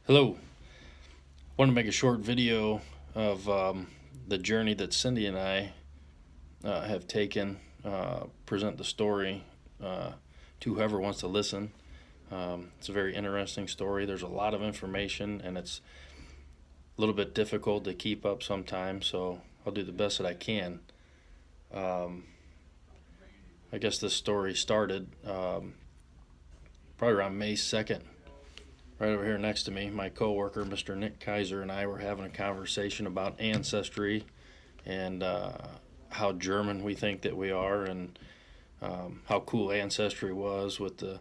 Hello. Want to make a short video of the journey that Cindy and I have taken. Present the story to whoever wants to listen. It's a very interesting story. There's a lot of information, and it's a little bit difficult to keep up sometimes. So I'll do the best that I can. Um, I guess this story started probably around May 2nd. Right over here next to me, my coworker, Mr. Nick Kaiser, and I were having a conversation about ancestry and how German we think that we are, and how cool ancestry was with the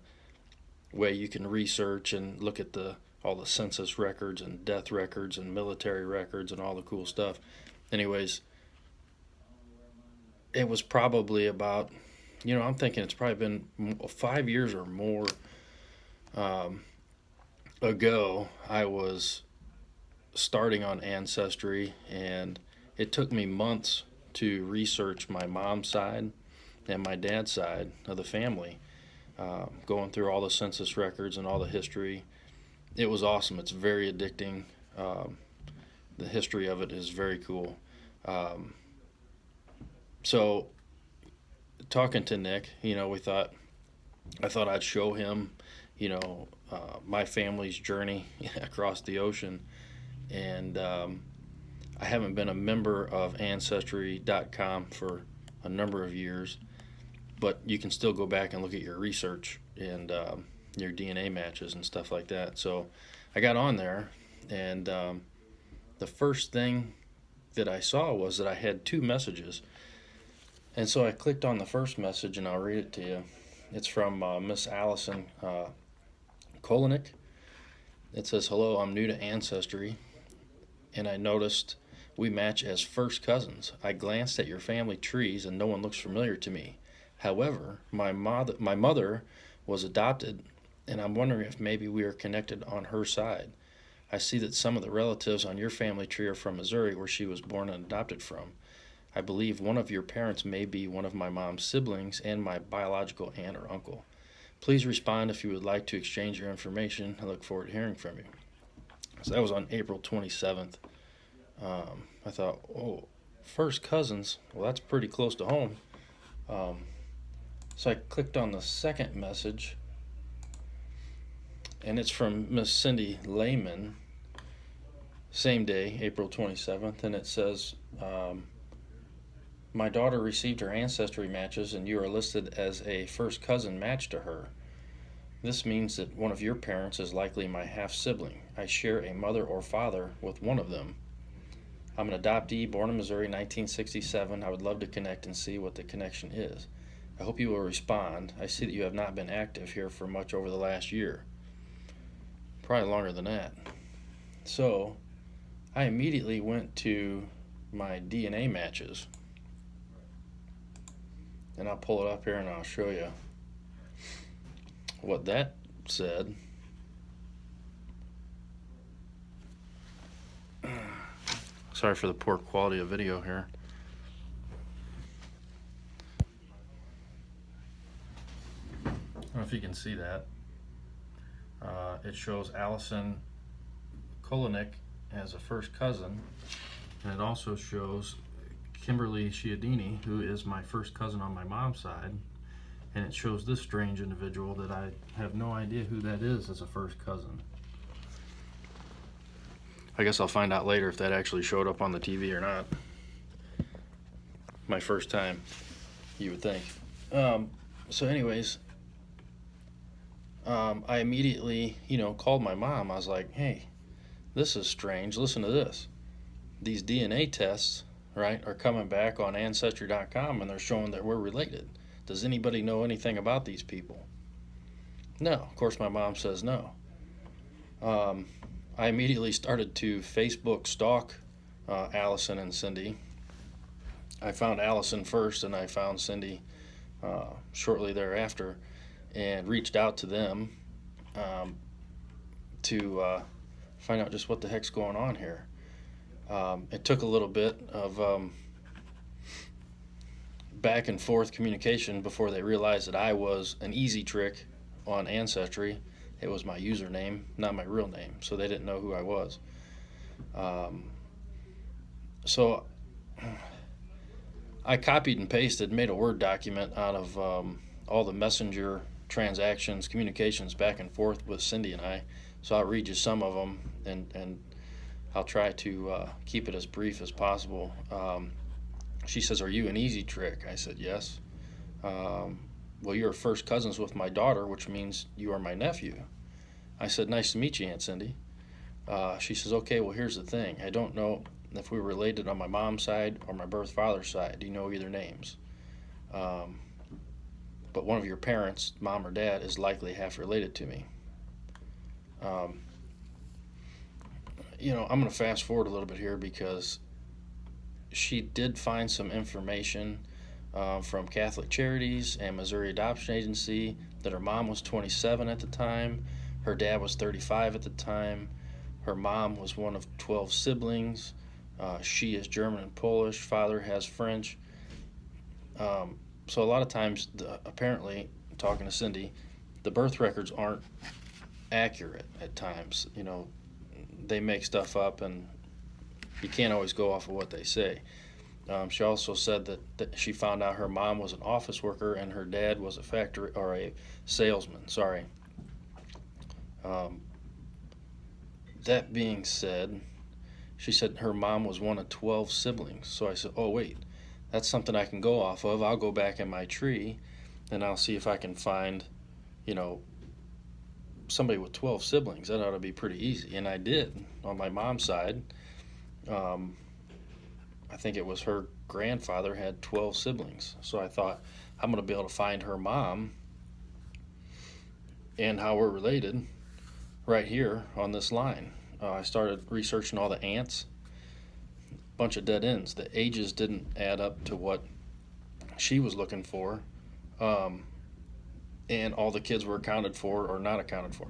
way you can research and look at all the census records and death records and military records and all the cool stuff. Anyways, it was probably about, I'm thinking it's probably been 5 years or more um, ago. I was starting on Ancestry, and it took me months to research my mom's side and my dad's side of the family, going through all the census records and all the history. It was awesome. It's very addicting. Um, the history of it is very cool. Um, so, talking to Nick, I thought I'd show him, my family's journey across the ocean, and I haven't been a member of Ancestry.com for a number of years, but you can still go back and look at your research and your DNA matches and stuff like that. So I got on there, and the first thing that I saw was that I had two messages. And so I clicked on the first message, and I'll read it to you. It's from Miss Allison Kolinik. It says, "Hello, I'm new to Ancestry, and I noticed we match as first cousins. I glanced at your family trees, and no one looks familiar to me. However, my mother was adopted, and I'm wondering if maybe we are connected on her side. I see that some of the relatives on your family tree are from Missouri, where she was born and adopted from. I believe one of your parents may be one of my mom's siblings and my biological aunt or uncle. Please respond if you would like to exchange your information. I look forward to hearing from you." So that was on April 27th. I thought, oh, first cousins, well, that's pretty close to home. Um, so I clicked on the second message, and it's from Miss Cindy Lehman, same day, April 27th, and it says, "My daughter received her ancestry matches, and you are listed as a first cousin match to her. This means that one of your parents is likely my half sibling. I share a mother or father with one of them. I'm an adoptee, born in Missouri, 1967. I would love to connect and see what the connection is. I hope you will respond. I see that you have not been active here for much over the last year." Probably longer than that. So I immediately went to my DNA matches, and I'll pull it up here and I'll show you what that said. Sorry for the poor quality of video here. I don't know if you can see that. It shows Allison Kolinik as a first cousin, and it also shows Kimberly Chiodini, who is my first cousin on my mom's side, and it shows this strange individual that I have no idea who that is as a first cousin. I guess I'll find out later if that actually showed up on the TV or not. My first time, you would think. So anyways, I immediately, called my mom. I was like, "Hey, this is strange. Listen to this. These DNA tests, right, are coming back on Ancestry.com, and they're showing that we're related. Does anybody know anything about these people?" No. Of course, my mom says no. I immediately started to Facebook stalk Allison and Cindy. I found Allison first, and I found Cindy shortly thereafter, and reached out to them to find out just what the heck's going on here. It took a little bit of back and forth communication before they realized that I was an easy trick on Ancestry, it was my username, not my real name, so they didn't know who I was. Um, so I copied and pasted, made a Word document out of all the messenger transactions, communications back and forth with Cindy and I. So I'll read you some of them, and I'll try to keep it as brief as possible. She says, "Are you an Easy Trick?" I said, "Yes." Um, well, you're first cousins with my daughter, which means you are my nephew. I said, "Nice to meet you, Aunt Cindy." She says, "Okay, well, here's the thing. I don't know if we're related on my mom's side or my birth father's side. Do you know either names? Um, but one of your parents, mom or dad, is likely half related to me." Um, I'm going to fast forward a little bit here because she did find some information from Catholic Charities and Missouri Adoption Agency that her mom was 27 at the time, her dad was 35 at the time, her mom was one of 12 siblings, she is German and Polish, father has French. So a lot of times, apparently, talking to Cindy, the birth records aren't accurate at times. They make stuff up, and you can't always go off of what they say. She also said that she found out her mom was an office worker and her dad was a factory or a salesman. Sorry. That being said, she said her mom was one of 12 siblings. So I said, "Oh, wait, that's something I can go off of. I'll go back in my tree and I'll see if I can find, you know, somebody with 12 siblings. That ought to be pretty easy." And I did on my mom's side. I think it was her grandfather had 12 siblings. So I thought, I'm going to be able to find her mom and how we're related right here on this line. I started researching all the aunts, bunch of dead ends. The ages didn't add up to what she was looking for, and all the kids were accounted for or not accounted for.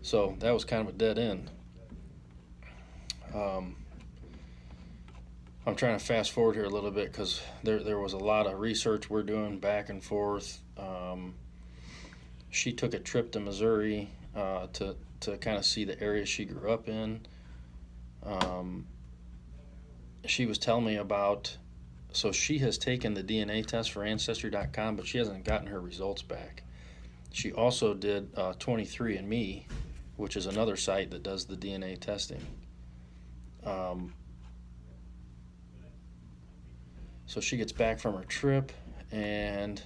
So that was kind of a dead end. I'm trying to fast forward here a little bit because there was a lot of research we're doing back and forth. She took a trip to Missouri to kind of see the area she grew up in. She was telling me about, so she has taken the DNA test for Ancestry.com, but she hasn't gotten her results back. She also did 23andMe, which is another site that does the DNA testing. So she gets back from her trip, and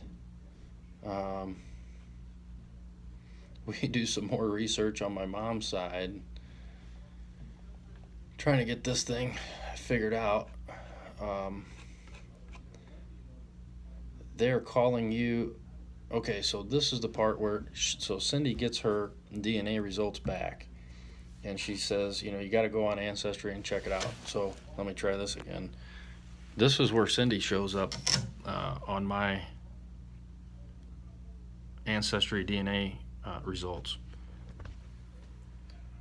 we do some more research on my mom's side, trying to get this thing figured out. They're calling you. Okay, so this is the part where so Cindy gets her DNA results back, and she says, you got to go on Ancestry and check it out. So let me try this again. This is where Cindy shows up on my Ancestry DNA results.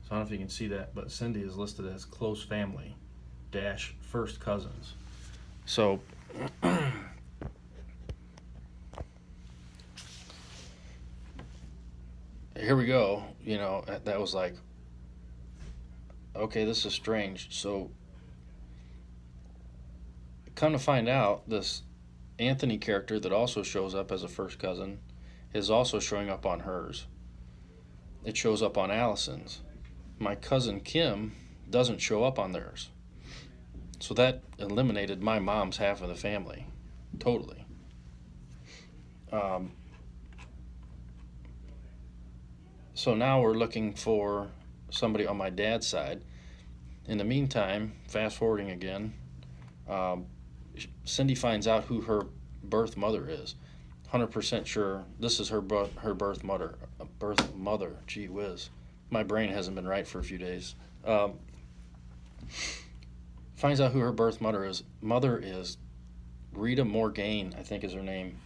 So I don't know if you can see that, but Cindy is listed as close family - first cousins. So here we go. That was like, okay, this is strange. So come to find out, this Anthony character that also shows up as a first cousin is also showing up on hers. It shows up on Allison's. My cousin Kim doesn't show up on theirs. So that eliminated my mom's half of the family, totally. So now we're looking for somebody on my dad's side. In the meantime, fast forwarding again, Cindy finds out who her birth mother is. 100% sure this is her birth mother. Gee whiz, my brain hasn't been right for a few days. Finds out who her birth mother is. Mother is Rita Morgaine, I think is her name.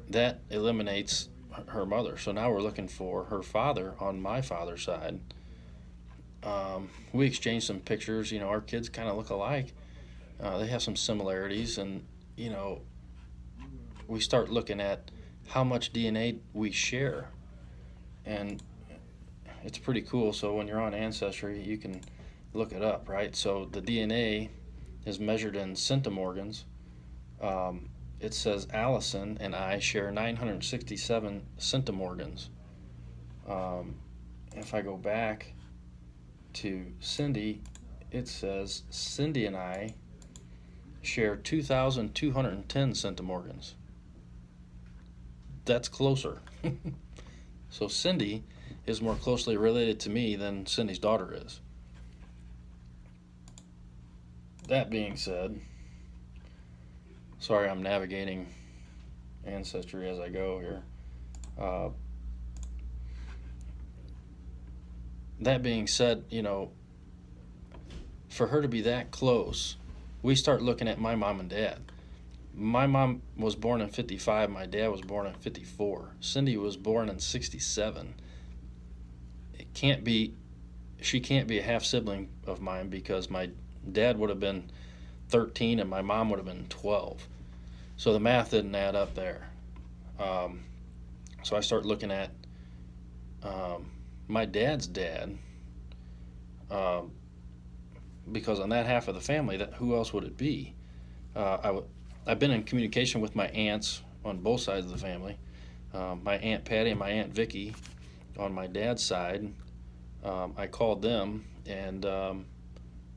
That eliminates her mother. So now we're looking for her father on my father's side. We exchanged some pictures. Our kids kind of look alike. They have some similarities, and we start looking at how much DNA we share. And it's pretty cool. So when you're on Ancestry, you can look it up, right? So the DNA is measured in centimorgans. It says Allison and I share 967 centimorgans. If I go back to Cindy, it says Cindy and I share 2,210 centimorgans. That's closer. So Cindy is more closely related to me than Cindy's daughter is. That being said, sorry, I'm navigating Ancestry as I go here. That being said, for her to be that close, we start looking at my mom and dad. My mom was born in 55, my dad was born in 54. Cindy was born in 67. She can't be a half sibling of mine because my dad would have been 13 and my mom would have been 12. So the math didn't add up there. So I start looking at my dad's dad, because on that half of the family, who else would it be? I've been in communication with my aunts on both sides of the family. My Aunt Patty and my Aunt Vicky on my dad's side. I called them, and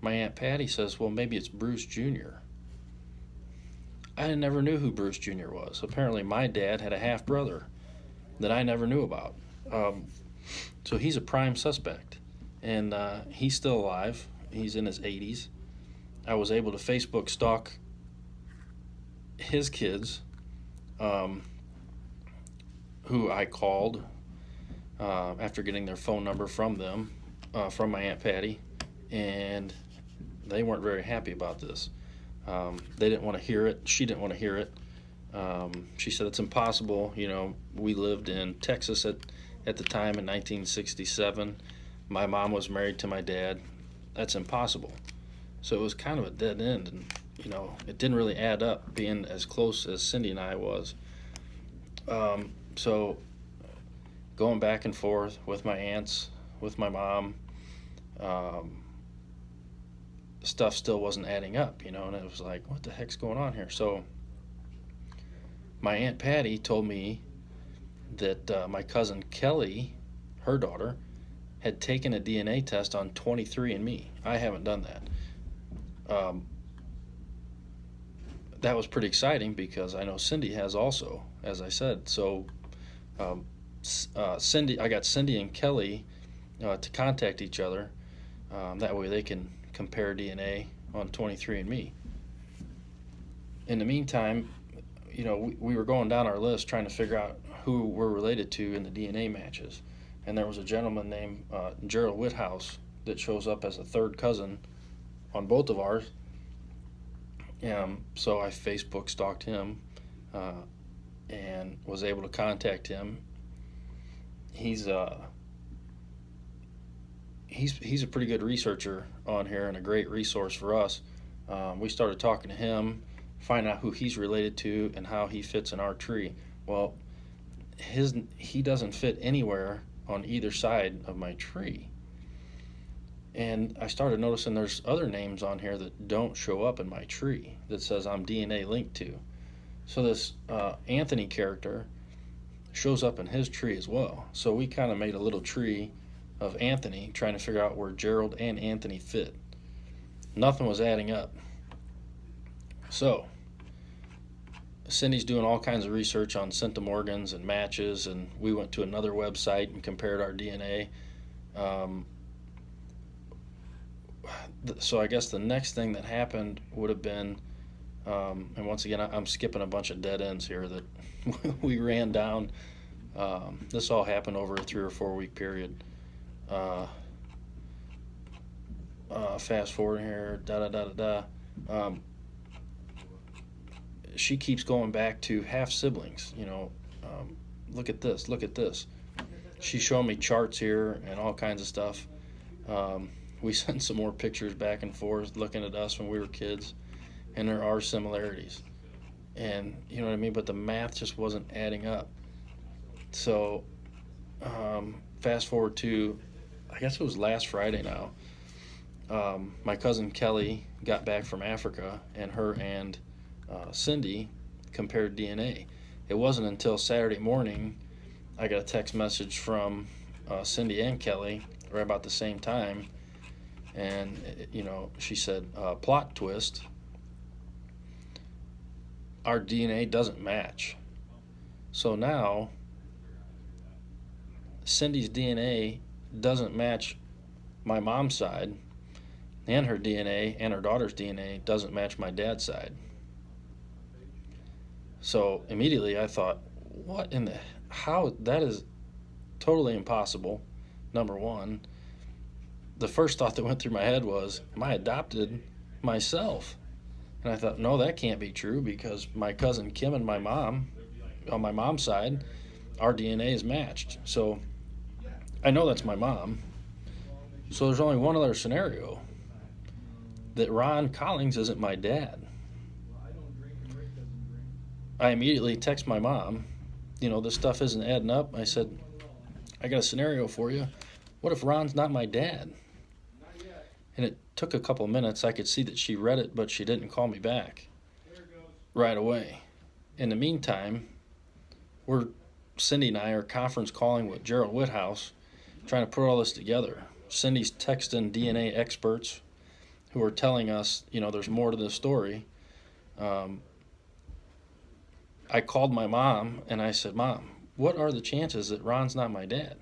my Aunt Patty says, well, maybe it's Bruce Jr. I never knew who Bruce Jr. was. Apparently my dad had a half brother that I never knew about. So he's a prime suspect, and he's still alive. He's in his 80s. I was able to Facebook stalk his kids, who I called after getting their phone number from them, from my Aunt Patty, and they weren't very happy about this. They didn't want to hear it. She didn't want to hear it. She said it's impossible. We lived in Texas at the time in 1967. My mom was married to my dad. That's impossible. So it was kind of a dead end, and it didn't really add up being as close as Cindy and I was. So going back and forth with my aunts, with my mom, stuff still wasn't adding up, and it was like, what the heck's going on here? So my Aunt Patty told me that my cousin Kelly, her daughter, had taken a DNA test on 23andMe. I haven't done that. That was pretty exciting because I know Cindy has also, as I said. So I got Cindy and Kelly to contact each other. That way they can compare DNA on 23andMe. In the meantime, we were going down our list trying to figure out who we're related to in the DNA matches. And there was a gentleman named Gerald Whithouse that shows up as a third cousin on both of ours. So I Facebook stalked him and was able to contact him. He's a pretty good researcher on here and a great resource for us. We started talking to him, find out who he's related to and how he fits in our tree. Well, he doesn't fit anywhere on either side of my tree. And I started noticing there's other names on here that don't show up in my tree that says I'm DNA linked to. So this Anthony character shows up in his tree as well. So we kind of made a little tree of Anthony trying to figure out where Gerald and Anthony fit. Nothing was adding up. So Cindy's doing all kinds of research on centimorgans and matches, and we went to another website and compared our DNA. So I guess the next thing that happened would have been, and once again, I'm skipping a bunch of dead ends here that we ran down. This all happened over a 3 or 4 week period. Fast forward here, she keeps going back to half siblings. Look at this. Look at this. She's showing me charts here and all kinds of stuff. We sent some more pictures back and forth looking at us when we were kids, and there are similarities. and you know what I mean. But the math just wasn't adding up. So fast forward to, I guess it was last Friday now. My cousin Kelly got back from Africa, and her and Cindy compared DNA. It wasn't until Saturday morning I got a text message from Cindy and Kelly right about the same time, and you know, she said, "Plot twist: our DNA doesn't match." So now Cindy's DNA doesn't match my mom's side, and her DNA and her daughter's DNA doesn't match my dad's side. So immediately I thought, what in the, how, that is totally impossible. Number one, the first thought that went through my head was, am I adopted myself? And I thought, no, that can't be true because my cousin Kim and my mom, on my mom's side, our DNA is matched. So I know that's my mom. So there's only one other scenario, that Ron Collins isn't my dad. I immediately text my mom, you know, this stuff isn't adding up. I said, I got a scenario for you. What if Ron's not my dad? And it took a couple minutes. I could see that she read it, but she didn't call me back right away. In the meantime, Cindy and I are conference calling with Gerald Whithouse, trying to put all this together. Cindy's texting DNA experts who are telling us, you know, there's more to this story. I called my mom and I said, Mom, what are the chances that Ron's not my dad?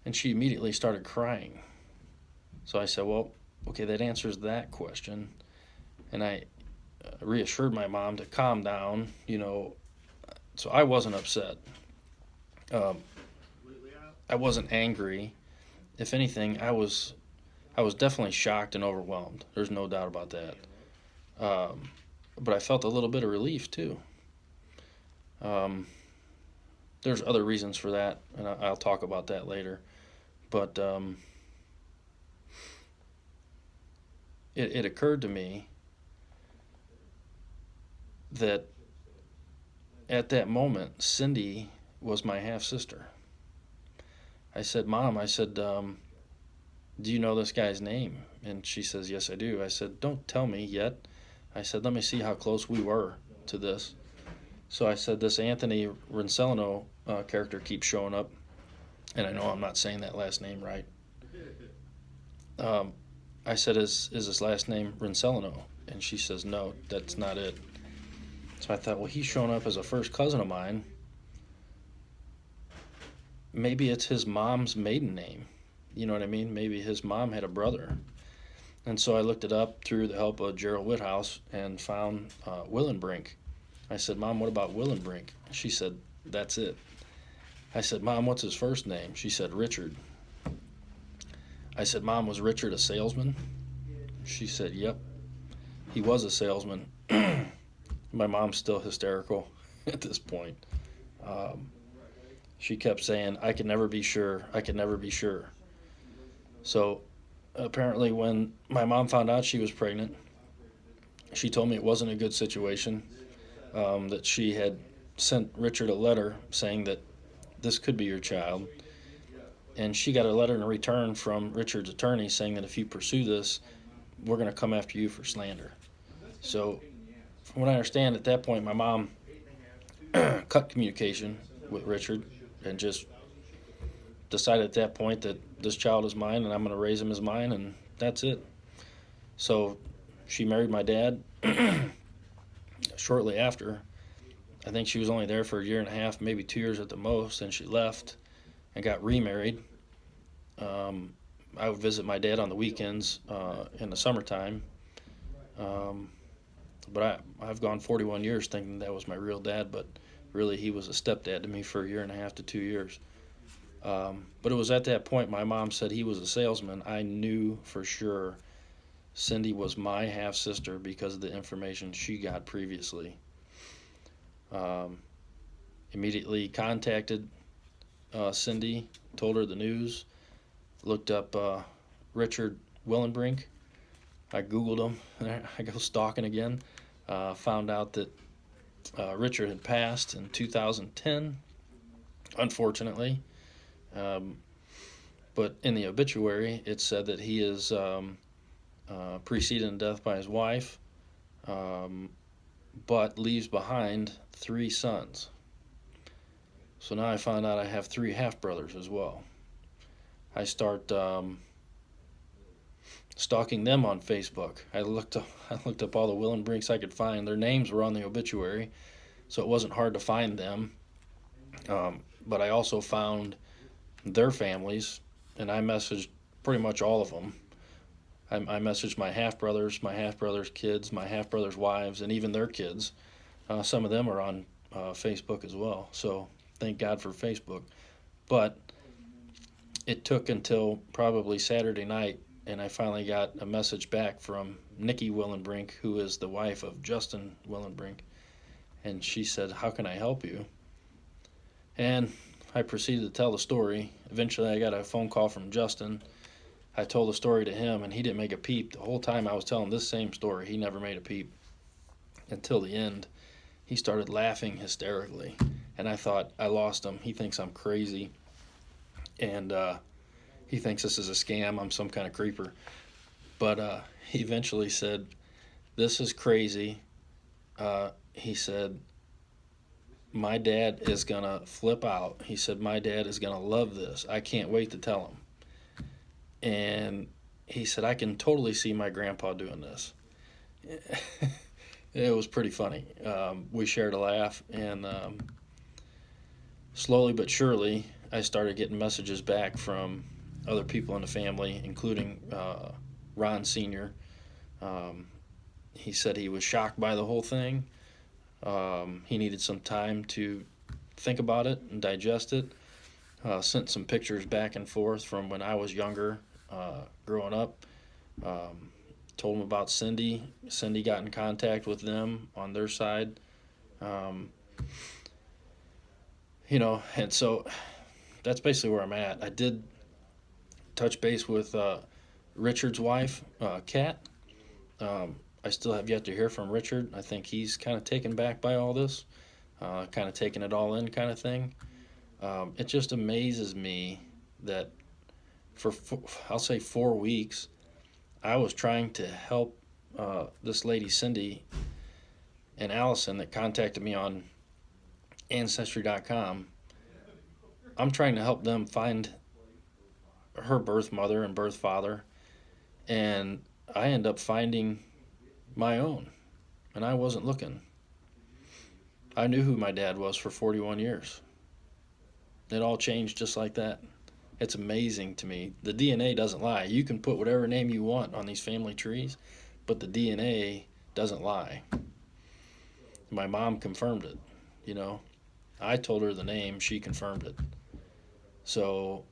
And she immediately started crying. So I said, well, okay, that answers that question. And I reassured my mom to calm down, you know. So I wasn't upset. I wasn't angry. If anything, I was definitely shocked and overwhelmed. There's no doubt about that. But I felt a little bit of relief too. There's other reasons for that, and I'll talk about that later. But it occurred to me that at that moment, Cindy was my half sister. I said, Mom, I said, do you know this guy's name? And she says, yes, I do. I said, don't tell me yet. I said, let me see how close we were to this. So I said, this Anthony Rincelino character keeps showing up, and I know I'm not saying that last name right. I said, is his last name Rincelino? And she says, no, that's not it. So I thought, well, he's shown up as a first cousin of mine. Maybe it's his mom's maiden name. You know what I mean? Maybe his mom had a brother. And so I looked it up through the help of Gerald Whithouse and found Willenbrink. I said, Mom, what about Willenbrink? She said, that's it. I said, Mom, what's his first name? She said, Richard. I said, Mom, was Richard a salesman? She said, yep, he was a salesman. My mom's still hysterical at this point. She kept saying, I could never be sure. I could never be sure. So apparently when my mom found out she was pregnant, she told me it wasn't a good situation, that she had sent Richard a letter saying that this could be your child. And she got a letter in return from Richard's attorney saying that if you pursue this, we're going to come after you for slander. So from what I understand, at that point, my mom cut communication with Richard and just decided at that point that this child is mine and I'm going to raise him as mine, and that's it. So she married my dad shortly after. I think she was only there for a year and a half, maybe 2 years at the most, and she left and got remarried. I would visit my dad on the weekends in the summertime. But I've gone 41 years thinking that was my real dad, but really he was a stepdad to me for a year and a half to 2 years. But it was at that point my mom said he was a salesman. I knew for sure Cindy was my half-sister because of the information she got previously. Immediately contacted Cindy, told her the news, looked up Richard Willenbrink. I Googled him. I go stalking again. Found out that Richard had passed in 2010, unfortunately. Um, but in the obituary, it said that he is preceded in death by his wife, um, but leaves behind 3 sons. So now I found out I have 3 half brothers as well. I start stalking them on Facebook. I looked up all the Willenbrinks I could find. Their names were on the obituary, so it wasn't hard to find them. But I also found their families, and I messaged pretty much all of them. I messaged my half brothers' kids, my half brothers' wives, and even their kids. Some of them are on Facebook as well. So thank God for Facebook. But it took until probably Saturday night, and I finally got a message back from Nikki Willenbrink, who is the wife of Justin Willenbrink, and she said, "How can I help you?" And I proceeded to tell the story. Eventually, I got a phone call from Justin. I told the story to him, and he didn't make a peep. The whole time I was telling this same story, he never made a peep until the end. He started laughing hysterically, and I thought, I lost him. He thinks I'm crazy, and he thinks this is a scam. I'm some kind of creeper. But he eventually said, "This is crazy." He said, "My dad is going to flip out." He said, "My dad is going to love this. I can't wait to tell him." And he said, "I can totally see my grandpa doing this." It was pretty funny. We shared a laugh, and slowly but surely, I started getting messages back from other people in the family, including Ron Sr. Um, he said he was shocked by the whole thing. He needed some time to think about it and digest it. Sent some pictures back and forth from when I was younger, growing up. Told him about Cindy. Cindy got in contact with them on their side. Um, and so that's basically where I'm at. I did touch base with Richard's wife, Kat. I still have yet to hear from Richard. I think he's kind of taken back by all this, kind of taking it all in, kind of thing. It just amazes me that for I'll say 4 weeks, I was trying to help this lady Cindy and Allison that contacted me on Ancestry.com. I'm trying to help them find her birth mother and birth father, and I end up finding my own, and I wasn't looking. I knew who my dad was for 41 years. It all changed just like that. It's amazing to me. The DNA doesn't lie. You can put whatever name you want on these family trees, but the DNA doesn't lie. My mom confirmed it, you know. I told her the name, she confirmed it. So,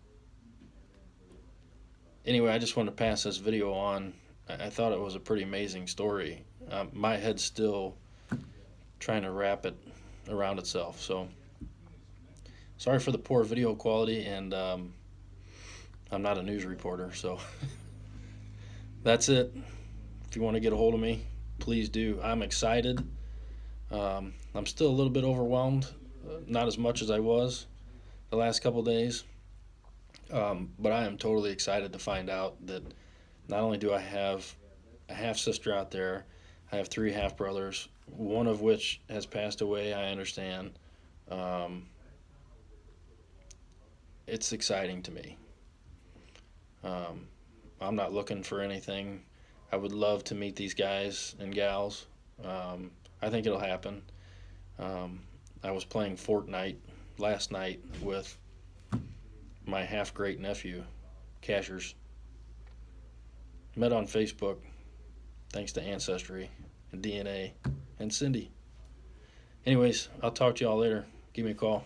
anyway, I just wanted to pass this video on. I thought it was a pretty amazing story. My head's still trying to wrap it around itself. So, sorry for the poor video quality, and I'm not a news reporter, so that's it. If you want to get a hold of me, please do. I'm excited. I'm still a little bit overwhelmed, not as much as I was the last couple days, but I am totally excited to find out that not only do I have a half sister out there, I have 3 half brothers, one of which has passed away, I understand. It's exciting to me. I'm not looking for anything. I would love to meet these guys and gals. I think it'll happen. I was playing Fortnite last night with my half-great nephew, Cashers. Met on Facebook, thanks to Ancestry and DNA and Cindy. Anyways, I'll talk to y'all later. Give me a call.